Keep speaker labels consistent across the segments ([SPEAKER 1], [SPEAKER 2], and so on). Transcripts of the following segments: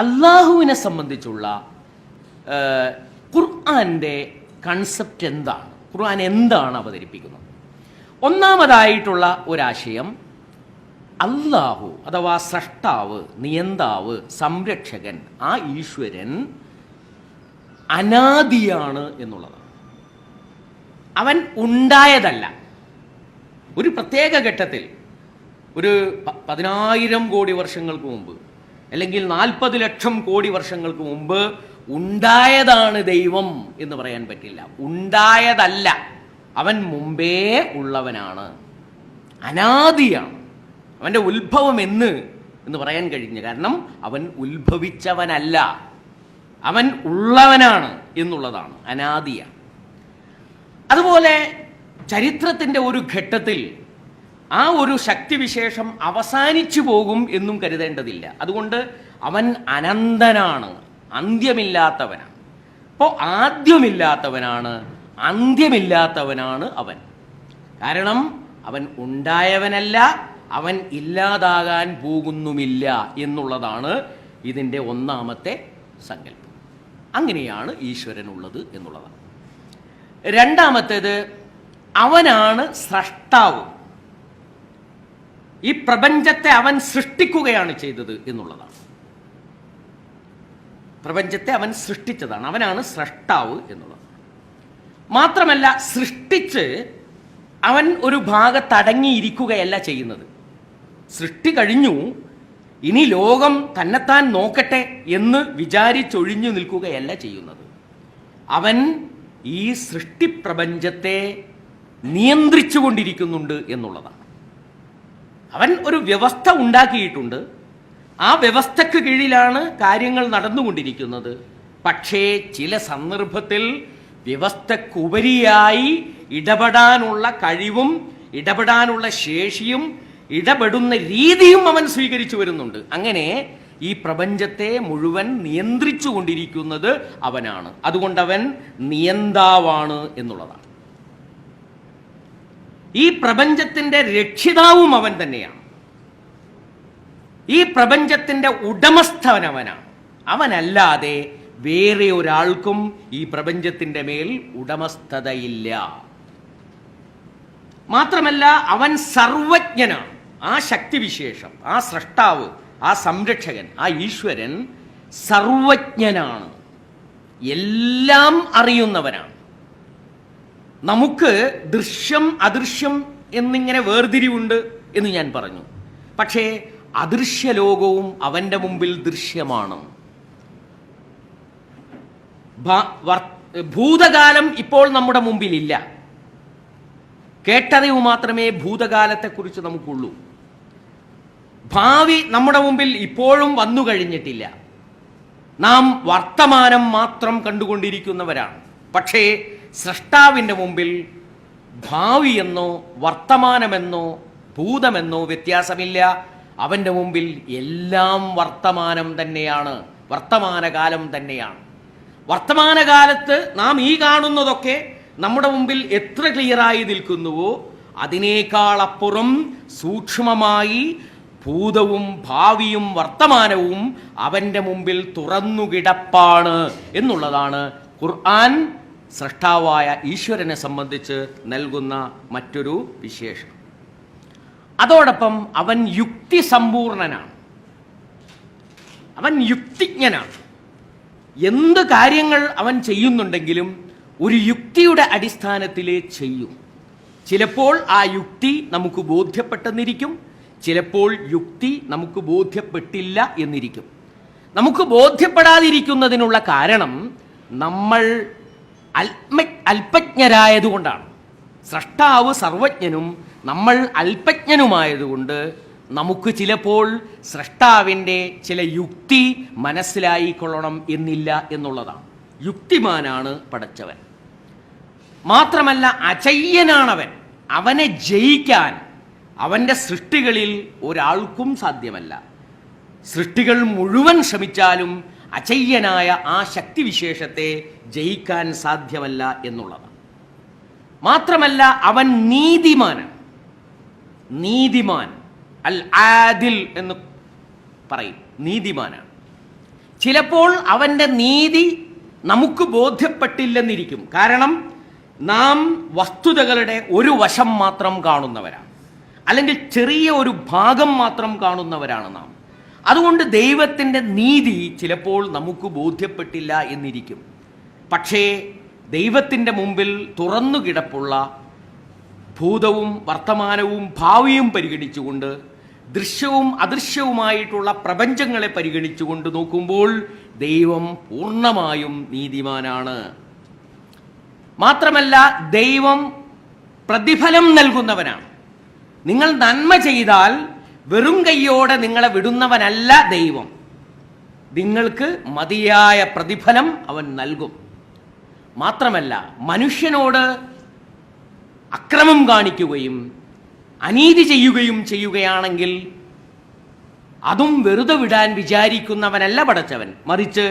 [SPEAKER 1] അള്ളാഹുവിനെ സംബന്ധിച്ചുള്ള ഖുർആൻ്റെ കൺസെപ്റ്റ് എന്താണ്, ഖുർആൻ എന്താണ് അവതരിപ്പിക്കുന്നത്? ഒന്നാമതായിട്ടുള്ള ഒരാശയം, അള്ളാഹു അഥവാ സൃഷ്ടാവ്, നിയന്താവ്, സംരക്ഷകൻ, ആ ഈശ്വരൻ അനാദിയാണ് എന്നുള്ളതാണ്. അവൻ ഉണ്ടായതല്ല. ഒരു പ്രത്യേക ഘട്ടത്തിൽ ഒരു 10,000 കോടി വർഷങ്ങൾക്ക് മുമ്പ് അല്ലെങ്കിൽ 40 ലക്ഷം കോടി വർഷങ്ങൾക്ക് മുമ്പ് ഉണ്ടായതാണ് ദൈവം എന്ന് പറയാൻ പറ്റില്ല. ഉണ്ടായതല്ല, അവൻ മുമ്പേ ഉള്ളവനാണ്, അനാദിയാണ്. അവൻ്റെ ഉത്ഭവം എന്ന് പറയാൻ കഴിഞ്ഞു. കാരണം അവൻ ഉത്ഭവിച്ചവനല്ല, അവൻ ഉള്ളവനാണ് എന്നുള്ളതാണ്, അനാദിയാണ്. അതുപോലെ ചരിത്രത്തിൻ്റെ ഒരു ഘട്ടത്തിൽ ആ ഒരു ശക്തിവിശേഷം അവസാനിച്ചു പോകും എന്നും കരുതേണ്ടതില്ല. അതുകൊണ്ട് അവൻ അനന്തനാണ്, അന്ത്യമില്ലാത്തവനാണ്. അപ്പോൾ ആദ്യമില്ലാത്തവനാണ്, അന്ത്യമില്ലാത്തവനാണ് അവൻ. കാരണം അവൻ ഉണ്ടായവനല്ല, അവൻ ഇല്ലാതാകാൻ പോകുന്നുമില്ല എന്നുള്ളതാണ് ഇതിൻ്റെ ഒന്നാമത്തെ സങ്കല്പം. അങ്ങനെയാണ് ഈശ്വരനുള്ളത് എന്നുള്ളതാണ്. രണ്ടാമത്തേത്, അവനാണ് സ്രഷ്ടാവ്. ഈ പ്രപഞ്ചത്തെ അവൻ സൃഷ്ടിക്കുകയാണ് ചെയ്തത് എന്നുള്ളതാണ്. പ്രപഞ്ചത്തെ അവൻ സൃഷ്ടിച്ചതാണ്, അവനാണ് സ്രഷ്ടാവ് എന്നുള്ളത്. മാത്രമല്ല, സൃഷ്ടിച്ച് അവൻ ഒരു ഭാഗത്തടങ്ങിയിരിക്കുകയല്ല ചെയ്യുന്നത്. സൃഷ്ടി കഴിഞ്ഞു, ഇനി ലോകം തന്നെത്താൻ നോക്കട്ടെ എന്ന് വിചാരിച്ചൊഴിഞ്ഞു നിൽക്കുകയല്ല ചെയ്യുന്നത്. അവൻ ഈ സൃഷ്ടിപ്രപഞ്ചത്തെ നിയന്ത്രിച്ചു കൊണ്ടിരിക്കുന്നുണ്ട് എന്നുള്ളതാണ്. അവൻ ഒരു വ്യവസ്ഥ ഉണ്ടാക്കിയിട്ടുണ്ട്, ആ വ്യവസ്ഥയ്ക്ക് കീഴിലാണ് കാര്യങ്ങൾ നടന്നുകൊണ്ടിരിക്കുന്നത്. പക്ഷേ ചില സന്ദർഭത്തിൽ വ്യവസ്ഥക്കുപരിയായി ഇടപെടാനുള്ള കഴിവും ഇടപെടാനുള്ള ശേഷിയും ഇടപെടുന്ന രീതിയും അവൻ സ്വീകരിച്ചു വരുന്നുണ്ട്. അങ്ങനെ ഈ പ്രപഞ്ചത്തെ മുഴുവൻ നിയന്ത്രിച്ചു കൊണ്ടിരിക്കുന്നത് അവനാണ്. അതുകൊണ്ട് അവൻ നിയന്താവാണ് എന്നുള്ളതാണ്. ഈ പ്രപഞ്ചത്തിൻ്റെ രക്ഷിതാവും അവൻ തന്നെയാണ്. ഈ പ്രപഞ്ചത്തിൻ്റെ ഉടമസ്ഥവനവനാണ്. അവനല്ലാതെ വേറെ ഒരാൾക്കും ഈ പ്രപഞ്ചത്തിൻ്റെ മേൽ ഉടമസ്ഥതയില്ല. മാത്രമല്ല, അവൻ സർവജ്ഞനാണ്. ആ ശക്തിവിശേഷം, ആ സ്രഷ്ടാവ്, ആ സംരക്ഷകൻ, ആ ഈശ്വരൻ സർവജ്ഞനാണ്, എല്ലാം അറിയുന്നവനാണ്. നമുക്ക് ദൃശ്യം അദൃശ്യം എന്നിങ്ങനെ വേർതിരിവുണ്ട് എന്ന് ഞാൻ പറഞ്ഞു. പക്ഷേ അദൃശ്യലോകവും അവൻ്റെ മുമ്പിൽ ദൃശ്യമാണ്. ഭൂതകാലം ഇപ്പോൾ നമ്മുടെ മുമ്പിലില്ല. കേട്ടറിവ് മാത്രമേ ഭൂതകാലത്തെക്കുറിച്ച് നമുക്കുള്ളൂ. ഭാവി നമ്മുടെ മുമ്പിൽ ഇപ്പോഴും വന്നു കഴിഞ്ഞിട്ടില്ല. നാം വർത്തമാനം മാത്രം കണ്ടുകൊണ്ടിരിക്കുന്നവരാണ്. പക്ഷേ സ്രഷ്ടാവിൻ്റെ മുമ്പിൽ ഭാവിയെന്നോ വർത്തമാനമെന്നോ ഭൂതമെന്നോ വ്യത്യാസമില്ല. അവൻ്റെ മുമ്പിൽ എല്ലാം വർത്തമാനം തന്നെയാണ്, വർത്തമാനകാലം തന്നെയാണ്. വർത്തമാനകാലത്ത് നാം ഈ കാണുന്നതൊക്കെ നമ്മുടെ മുമ്പിൽ എത്ര ക്ലിയറായി നിൽക്കുന്നുവോ അതിനേക്കാളപ്പുറം സൂക്ഷ്മമായി ഭൂതവും ഭാവിയും വർത്തമാനവും അവൻ്റെ മുമ്പിൽ തുറന്നുകിടപ്പാണ് എന്നുള്ളതാണ് ഖുർആൻ സ്രഷ്ടാവായ ഈശ്വരനെ സംബന്ധിച്ച് നൽകുന്ന മറ്റൊരു വിശേഷം. അതോടൊപ്പം അവൻ യുക്തിസമ്പൂർണനാണ്, അവൻ യുക്തിജ്ഞനാണ്. എന്ത് കാര്യങ്ങൾ അവൻ ചെയ്യുന്നുണ്ടെങ്കിലും ഒരു യുക്തിയുടെ അടിസ്ഥാനത്തിലേ ചെയ്യും. ചിലപ്പോൾ ആ യുക്തി നമുക്ക് ബോധ്യപ്പെട്ടെന്നിരിക്കും, ചിലപ്പോൾ യുക്തി നമുക്ക് ബോധ്യപ്പെട്ടില്ല എന്നിരിക്കും. നമുക്ക് ബോധ്യപ്പെടാതിരിക്കുന്നതിനുള്ള കാരണം നമ്മൾ അല്പജ്ഞരായതുകൊണ്ടാണ്. സ്രഷ്ടാവ് സർവജ്ഞനും നമ്മൾ അല്പജ്ഞനുമായതുകൊണ്ട് നമുക്ക് ചിലപ്പോൾ സ്രഷ്ടാവിൻ്റെ ചില യുക്തി മനസ്സിലായിക്കൊള്ളണം എന്നില്ല എന്നുള്ളതാണ്. യുക്തിമാനാണ് പടച്ചവൻ. മാത്രമല്ല, അചയ്യനാണവൻ. അവനെ ജയിക്കാൻ അവൻ്റെ സൃഷ്ടികളിൽ ഒരാൾക്കും സാധ്യമല്ല. സൃഷ്ടികൾ മുഴുവൻ ശ്രമിച്ചാലും അചയ്യനായ ആ ശക്തിവിശേഷത്തെ ജയിക്കാൻ സാധ്യമല്ല എന്നുള്ളതാണ്. മാത്രമല്ല, അവൻ നീതിമാനാണ്. നീതിമാൻ, അൽ ആദിൽ എന്ന് പറയും, നീതിമാനാണ്. ചിലപ്പോൾ അവൻ്റെ നീതി നമുക്ക് ബോധ്യപ്പെട്ടില്ലെന്നിരിക്കും. കാരണം നാം വസ്തുതകളുടെ ഒരു വശം മാത്രം കാണുന്നവരാണ്, അല്ലെങ്കിൽ ചെറിയ ഒരു ഭാഗം മാത്രം കാണുന്നവരാണ് നാം. അതുകൊണ്ട് ദൈവത്തിൻ്റെ നീതി ചിലപ്പോൾ നമുക്ക് ബോധ്യപ്പെട്ടില്ല എന്നിരിക്കും. പക്ഷേ ദൈവത്തിൻ്റെ മുമ്പിൽ തുറന്നു കിടപ്പുള്ള ഭൂതവും വർത്തമാനവും ഭാവിയും പരിഗണിച്ചുകൊണ്ട്, ദൃശ്യവും അദൃശ്യവുമായിട്ടുള്ള പ്രപഞ്ചങ്ങളെ പരിഗണിച്ചുകൊണ്ട് നോക്കുമ്പോൾ ദൈവം പൂർണ്ണമായും നീതിമാനാണ്. മാത്രമല്ല, ദൈവം പ്രതിഫലം നൽകുന്നവനാണ്. നിങ്ങൾ നന്മ ചെയ്താൽ വെറും കൈയോടെ നിങ്ങളെ വിടുന്നവനല്ല ദൈവം. നിങ്ങൾക്ക് മതിയായ പ്രതിഫലം അവൻ നൽകും. മാത്രമല്ല, മനുഷ്യനോട് അക്രമം കാണിക്കുകയും അനീതി ചെയ്യുകയാണെങ്കിൽ അതും വെറുതെ വിടാൻ വിചാരിക്കുന്നവനല്ല പടച്ചവൻ. മറിച്ച്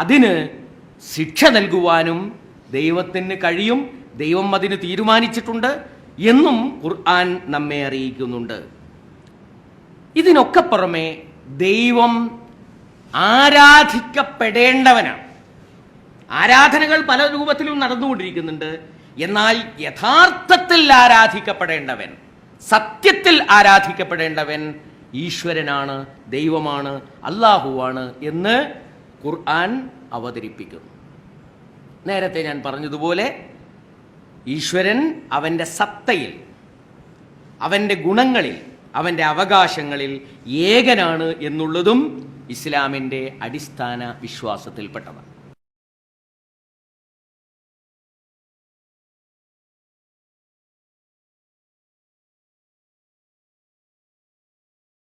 [SPEAKER 1] അതിന് ശിക്ഷ നൽകുവാനും ദൈവത്തിന് കഴിയും. ദൈവം അതിന് തീരുമാനിച്ചിട്ടുണ്ട് എന്നും ഖുർആൻ നമ്മെ അറിയിക്കുന്നുണ്ട്. ഇതിനൊക്കെ പുറമെ ദൈവം ആരാധിക്കപ്പെടേണ്ടവനാണ്. ആരാധനകൾ പല രൂപത്തിലും നടന്നുകൊണ്ടിരിക്കുന്നുണ്ട്. എന്നാൽ യഥാർത്ഥത്തിൽ ആരാധിക്കപ്പെടേണ്ടവൻ, സത്യത്തിൽ ആരാധിക്കപ്പെടേണ്ടവൻ ഈശ്വരനാണ്, ദൈവമാണ്, അല്ലാഹുവാണ് എന്ന് ഖുർആൻ അവതരിപ്പിക്കുന്നു. നേരത്തെ ഞാൻ പറഞ്ഞതുപോലെ ഈശ്വരൻ അവൻ്റെ സത്തയിൽ, അവൻ്റെ ഗുണങ്ങളിൽ, അവൻ്റെ അവകാശങ്ങളിൽ ഏകനാണ് എന്നുള്ളതും ഇസ്ലാമിൻ്റെ അടിസ്ഥാന വിശ്വാസത്തിൽപ്പെട്ടതാണ്.